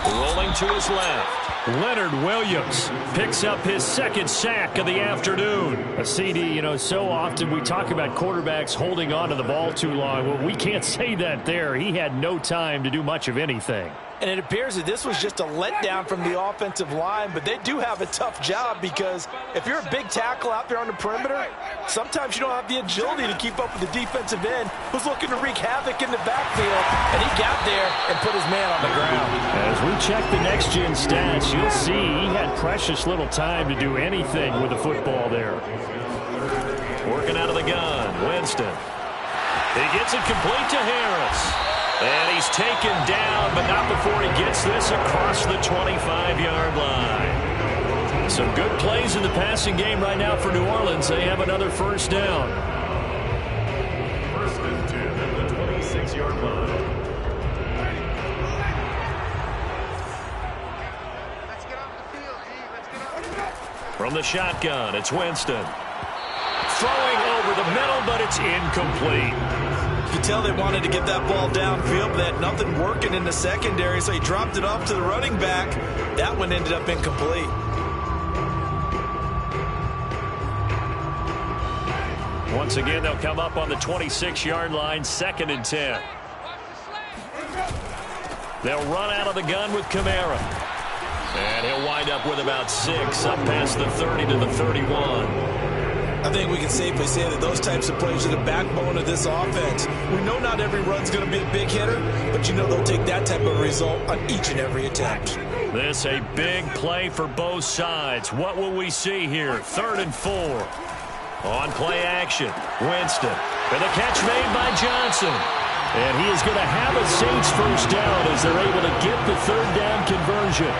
rolling to his left. Leonard Williams picks up his 2nd sack of the afternoon. A CD, you know, so often we talk about quarterbacks holding on to the ball too long. Well, we can't say that there. He had no time to do much of anything. And it appears that this was just a letdown from the offensive line, but they do have a tough job because if you're a big tackle out there on the perimeter, sometimes you don't have the agility to keep up with the defensive end who's looking to wreak havoc in the backfield, and he got there and put his man on the ground. As we check the next-gen stats, you'll see he had precious little time to do anything with the football there. Working out of the gun, Winston. He gets it complete to Harris. And he's taken down, but not before he gets this across the 25-yard line. Some good plays in the passing game right now for New Orleans. They have another first down. First and 10 at the 26-yard line. Let's get off the field, G. Let's get off the field. From the shotgun, it's Winston. Throwing over the middle, but it's incomplete. You could tell they wanted to get that ball downfield, but they had nothing working in the secondary, so he dropped it off to the running back. That one ended up incomplete. Once again, they'll come up on the 26-yard line, 2nd and 10. They'll run out of the gun with Kamara. And he'll wind up with about 6, up past the 30 to the 31. I think we can safely say that those types of plays are the backbone of this offense. We know not every run's going to be a big hitter, but you know they'll take that type of result on each and every attempt. This a big play for both sides. What will we see here? 3rd and 4. On play action, Winston. And the catch made by Johnson. And he is going to have a Saints first down as they're able to get the 3rd down conversion.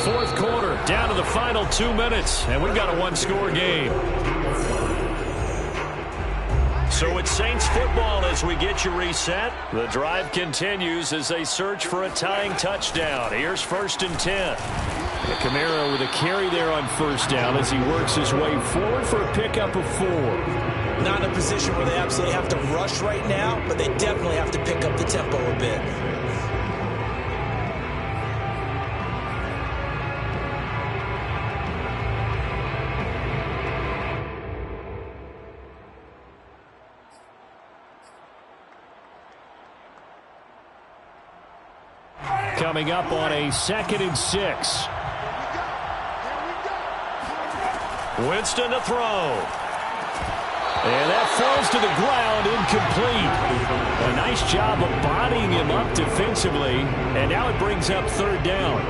4th quarter, down to the final 2 minutes, and we've got a one-score game. So it's Saints football as we get you reset. The drive continues as they search for a tying touchdown. Here's 1st and 10. Kamara with a carry there on first down as he works his way forward for a pickup of 4. Not in a position where they absolutely have to rush right now, but they definitely have to pick up the tempo a bit. Coming up on a 2nd and 6. Winston to throw. And that falls to the ground, incomplete. A nice job of bodying him up defensively, and now it brings up 3rd down.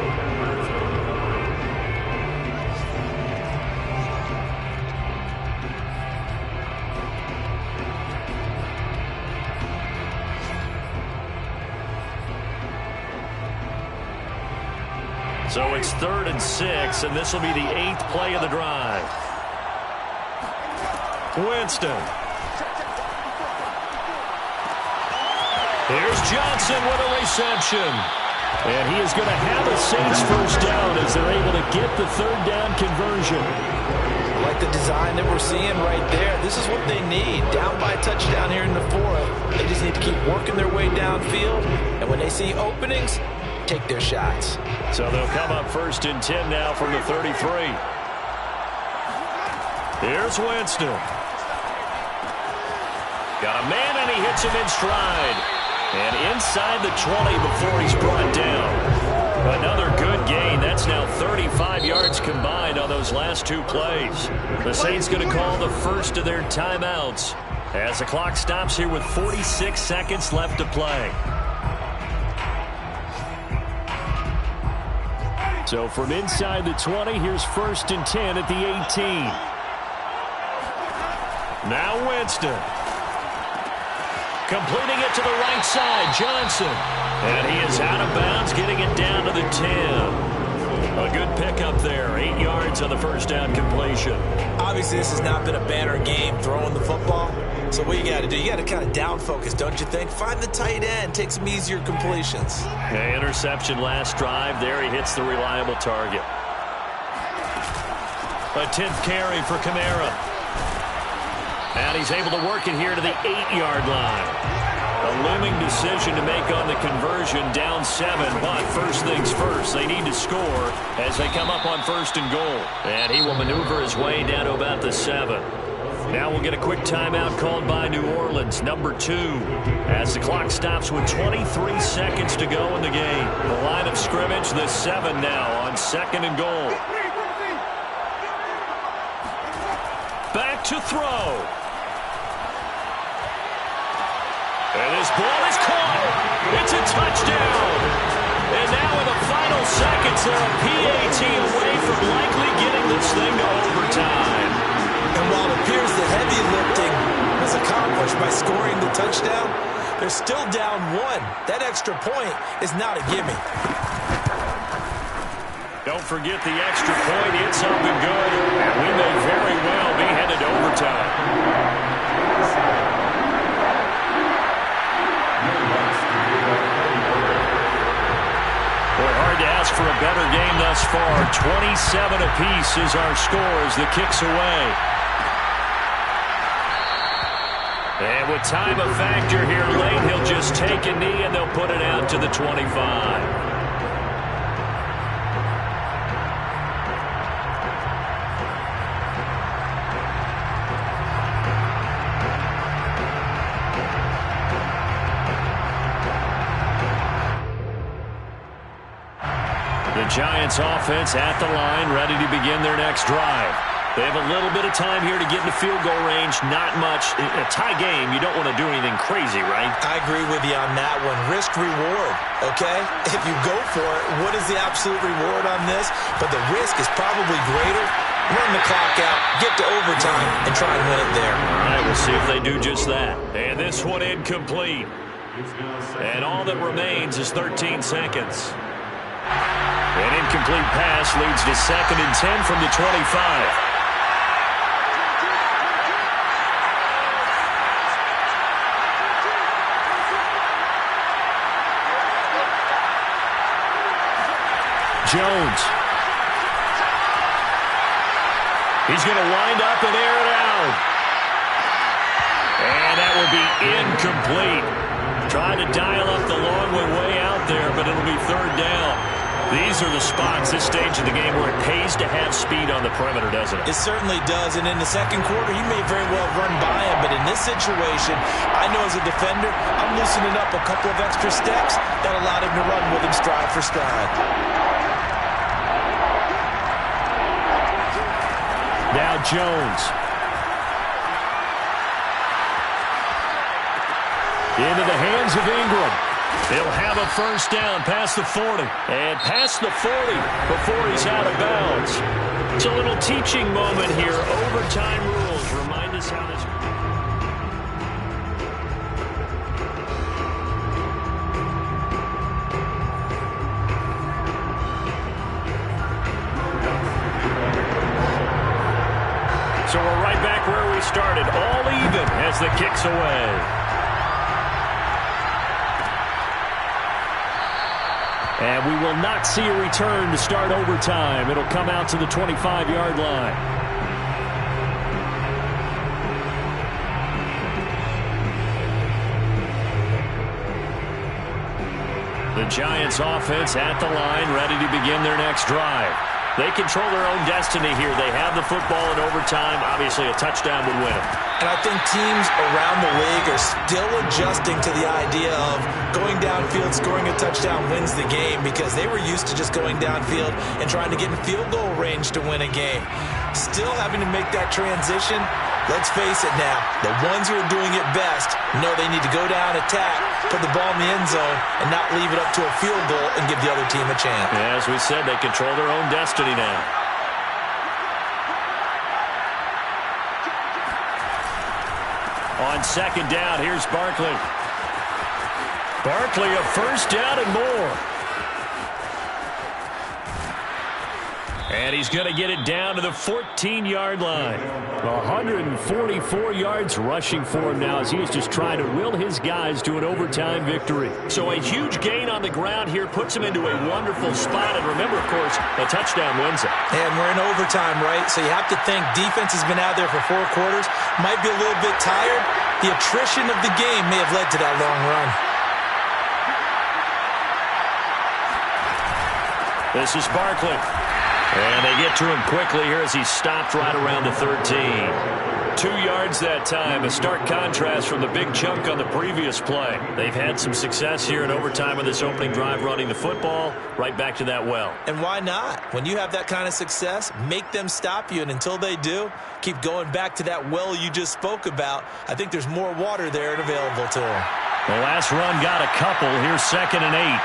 So it's 3rd and 6, and this will be the 8th play of the drive. Winston. Here's Johnson with a reception. And he is going to have a Saints first down as they're able to get the 3rd down conversion. I like the design that we're seeing right there. This is what they need. Down by a touchdown here in the 4th. They just need to keep working their way downfield. And when they see openings, take their shots. So they'll come up 1st and 10 now from the 33. Here's Winston. Got a man, and he hits him in stride. And inside the 20 before he's brought down. Another good gain. That's now 35 yards combined on those last 2 plays. The Saints going to call the first of their timeouts as the clock stops here with 46 seconds left to play. So from inside the 20, here's 1st and 10 at the 18. Now Winston. Completing it to the right side, Johnson. And he is out of bounds, getting it down to the 10. A good pickup there, 8 yards on the first down completion. Obviously, this has not been a banner game throwing the football. So what you got to do, you got to kind of down focus, don't you think? Find the tight end, take some easier completions. Okay, interception last drive. There he hits the reliable target. A 10th carry for Kamara. And he's able to work it here to the 8-yard line. A looming decision to make on the conversion, down 7. But first things first, they need to score as they come up on 1st and goal. And he will maneuver his way down to about the 7. Now we'll get a quick timeout called by New Orleans, number 2, as the clock stops with 23 seconds to go in the game. The line of scrimmage, the 7 now on 2nd and goal. Back to throw. And this ball is caught. It's a touchdown. And now in the final seconds, they're a PAT away from likely getting this thing to overtime. And while it appears the heavy lifting was was accomplished by scoring the touchdown. They're still down 1. That extra point is not a gimme. Don't forget the extra point. It's up and good. And we may very well be headed to overtime. Boy, hard to ask for a better game thus far. 27 apiece is our score as the kick's away. And with time a factor here late, he'll just take a knee and they'll put it out to the 25. The Giants offense at the line, ready to begin their next drive. They have a little bit of time here to get into field goal range. Not much. In a tie game, you don't want to do anything crazy, right? I agree with you on that one. Risk reward, okay? If you go for it, what is the absolute reward on this? But the risk is probably greater. Run the clock out, get to overtime, and try and win it there. All right, we'll see if they do just that. And this one incomplete. And all that remains is 13 seconds. An incomplete pass leads to 2nd and 10 from the 25. Jones. He's going to wind up and air it out. And that will be incomplete. Trying to dial up the long one way out there, but it'll be 3rd down. These are the spots, this stage of the game, where it pays to have speed on the perimeter, doesn't it? It certainly does, and in the second quarter, he may very well run by him, but in this situation, I know as a defender, I'm loosening up a couple of extra steps that allowed him to run with him stride for stride. Now Jones. Into the hands of Ingram. They'll have a 1st down past the 40. And past the 40 before he's out of bounds. It's a little teaching moment here. Overtime rules remind us how this... So we're right back where we started. All even as the kick's away. And we will not see a return to start overtime. It'll come out to the 25-yard line. The Giants offense at the line, ready to begin their next drive. They control their own destiny here. They have the football in overtime. Obviously, a touchdown would win them. And I think teams around the league are still adjusting to the idea of going downfield, scoring a touchdown wins the game, because they were used to just going downfield and trying to get in field goal range to win a game. Still having to make that transition. Let's face it now, the ones who are doing it best know they need to go down, attack, put the ball in the end zone, and not leave it up to a field goal and give the other team a chance. Yeah, as we said, they control their own destiny now. On 2nd down, here's Barkley. Barkley, a 1st down and more. And he's going to get it down to the 14-yard line. 144 yards rushing for him now as he is just trying to will his guys to an overtime victory. So a huge gain on the ground here puts him into a wonderful spot. And remember, of course, a touchdown wins it. And we're in overtime, right? So you have to think defense has been out there for 4 quarters. Might be a little bit tired. The attrition of the game may have led to that long run. This is Barkley. And they get to him quickly here as he stopped right around the 13. 2 yards that time, a stark contrast from the big chunk on the previous play. They've had some success here in overtime with this opening drive running the football. Right back to that well. And why not? When you have that kind of success, make them stop you. And until they do, keep going back to that well you just spoke about. I think there's more water there and available to them. The last run got a couple. Here's 2nd and 8.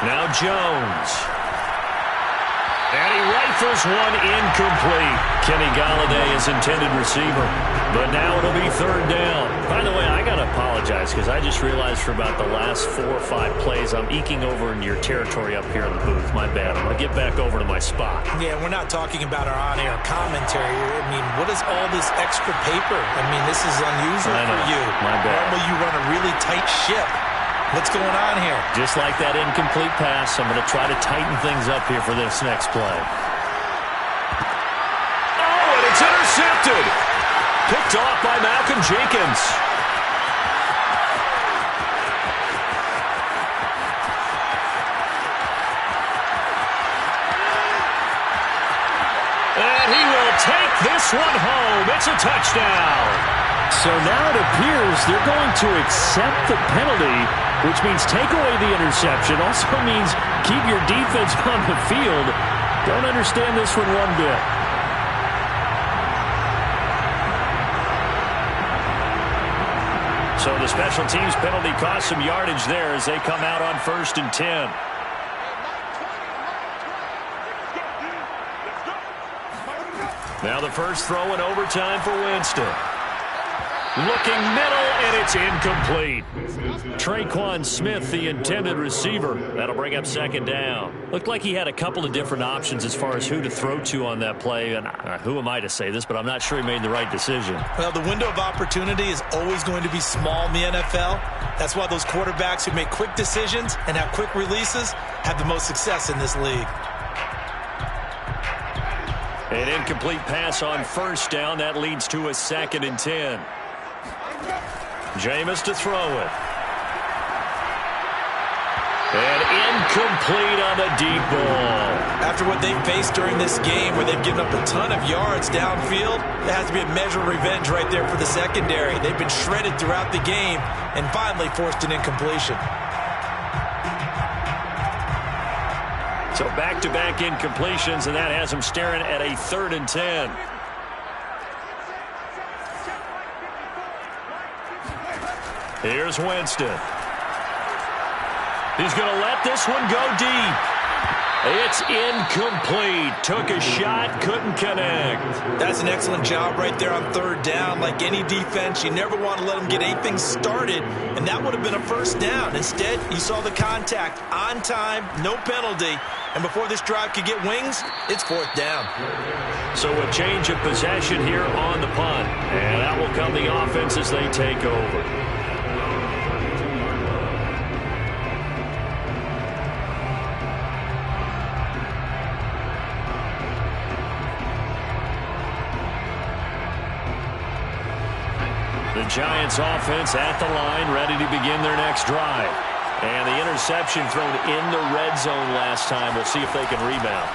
Now Jones. And he rifles one incomplete. Kenny Golladay is intended receiver. But now it'll be third down. By the way, I got to apologize because I just realized for about the last 4 or 5 plays, I'm eking over in your territory up here in the booth. My bad. I'm going to get back over to my spot. Yeah, we're not talking about our on-air commentary. I mean, what is all this extra paper? I mean, this is unusual for you. My bad. Normally you run a really tight ship. What's going on here? Just like that incomplete pass, I'm going to try to tighten things up here for this next play. Oh, and it's intercepted. Picked off by Malcolm Jenkins. And he will take this one home. It's a touchdown. So now it appears they're going to accept the penalty, which means take away the interception. Also means keep your defense on the field. Don't understand this one one bit. So the special teams penalty cost some yardage there as they come out on 1st and 10. Now the first throw in overtime for Winston. Looking middle, and it's incomplete. Traquan Smith, the intended receiver. That'll bring up 2nd down. Looked like he had a couple of different options as far as who to throw to on that play. And who am I to say this, but I'm not sure he made the right decision. Well, the window of opportunity is always going to be small in the NFL. That's why those quarterbacks who make quick decisions and have quick releases have the most success in this league. An incomplete pass on 1st down. That leads to a 2nd and 10. Jameis to throw it. And incomplete on the deep ball. After what they've faced during this game where they've given up a ton of yards downfield, there has to be a measure of revenge right there for the secondary. They've been shredded throughout the game and finally forced an incompletion. So back-to-back incompletions, and that has them staring at a 3rd and 10. Here's Winston. He's going to let this one go deep. It's incomplete. Took a shot, couldn't connect. That's an excellent job right there on 3rd down. Like any defense, you never want to let them get anything started, and that would have been a 1st down. Instead, you saw the contact on time, no penalty, and before this drive could get wings, it's 4th down. So a change of possession here on the punt, and that will come the offense as they take over. The Giants offense at the line, ready to begin their next drive. And the interception thrown in the red zone last time. We'll see if they can rebound.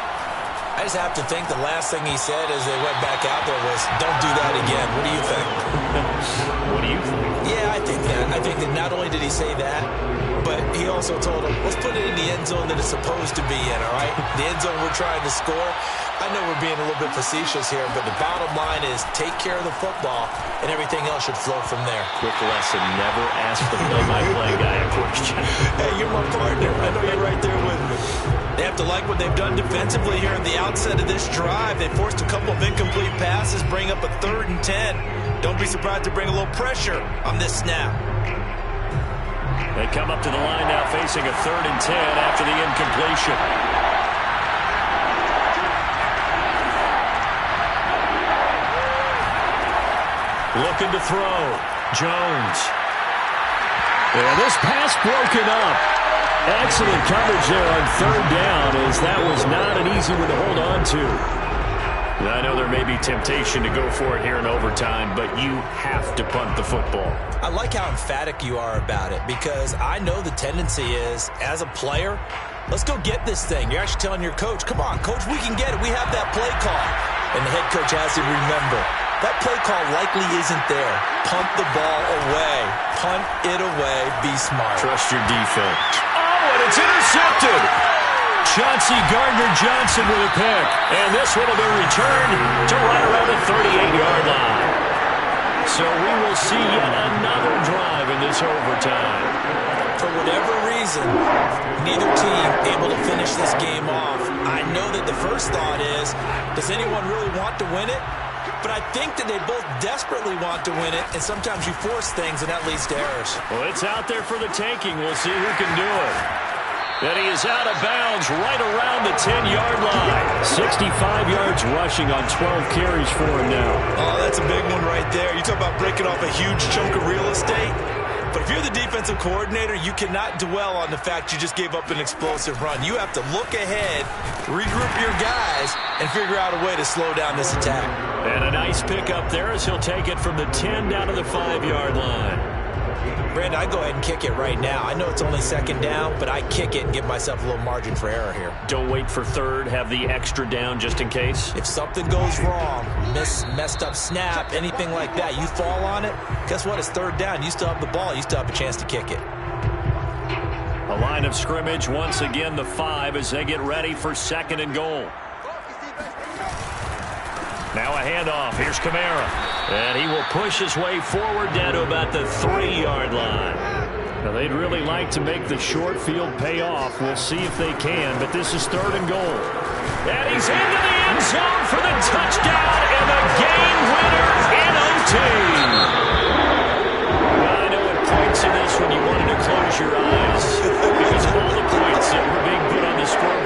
I just have to think the last thing he said as they went back out there was, don't do that again. What do you think? What do you think? Yeah, I think that. I think that not only did he say that, but he also told him, let's put it in the end zone that it's supposed to be in, all right? The end zone we're trying to score. I know we're being a little bit facetious here, but the bottom line is take care of the football, and everything else should flow from there. Quick lesson, never ask the play-by-play guy a question. Hey, you're my partner. I know you're right there with me. They have to like what they've done defensively here at the outset of this drive. They forced a couple of incomplete passes, bring up a 3rd and 10. Don't be surprised to bring a little pressure on this snap. They come up to the line now facing a 3rd and 10 after the incompletion. Looking to throw. Jones. Yeah, this pass broken up. Excellent coverage there on 3rd down, as that was not an easy one to hold on to. I know there may be temptation to go for it here in overtime, but you have to punt the football. I like how emphatic you are about it, because I know the tendency is, as a player, let's go get this thing. You're actually telling your coach, come on, coach, we can get it. We have that play call. And the head coach has to remember, that play call likely isn't there. Punt the ball away. Punt it away. Be smart. Trust your defense. Oh, and it's intercepted. Chauncey Gardner-Johnson with a pick. And this one will be returned to right around the 38-yard line. So we will see yet another drive in this overtime. For whatever reason, neither team able to finish this game off. I know that the first thought is, does anyone really want to win it? But I think that they both desperately want to win it, and sometimes you force things, and that leads to errors. Well, it's out there for the taking. We'll see who can do it. And he is out of bounds right around the 10-yard line. 65 yards rushing on 12 carries for him now. Oh, that's a big one right there. You talk about breaking off a huge chunk of real estate. But if you're the defensive coordinator, you cannot dwell on the fact you just gave up an explosive run. You have to look ahead, regroup your guys, and figure out a way to slow down this attack. And a nice pickup there as he'll take it from the 10 down to the 5-yard line. Brandon, I go ahead and kick it right now. I know it's only second down, but I kick it and give myself a little margin for error here. Don't wait for third. Have the extra down just in case. If something goes wrong, messed up snap, anything like that, you fall on it, guess what? It's third down. You still have the ball. You still have a chance to kick it. A line of scrimmage once again, the 5 as they get ready for second and goal. Now a handoff. Here's Kamara. And he will push his way forward down to about the 3-yard line. Now, they'd really like to make the short field pay off. We'll see if they can, but this is third and goal. And he's into the end zone for the touchdown and the game winner in OT.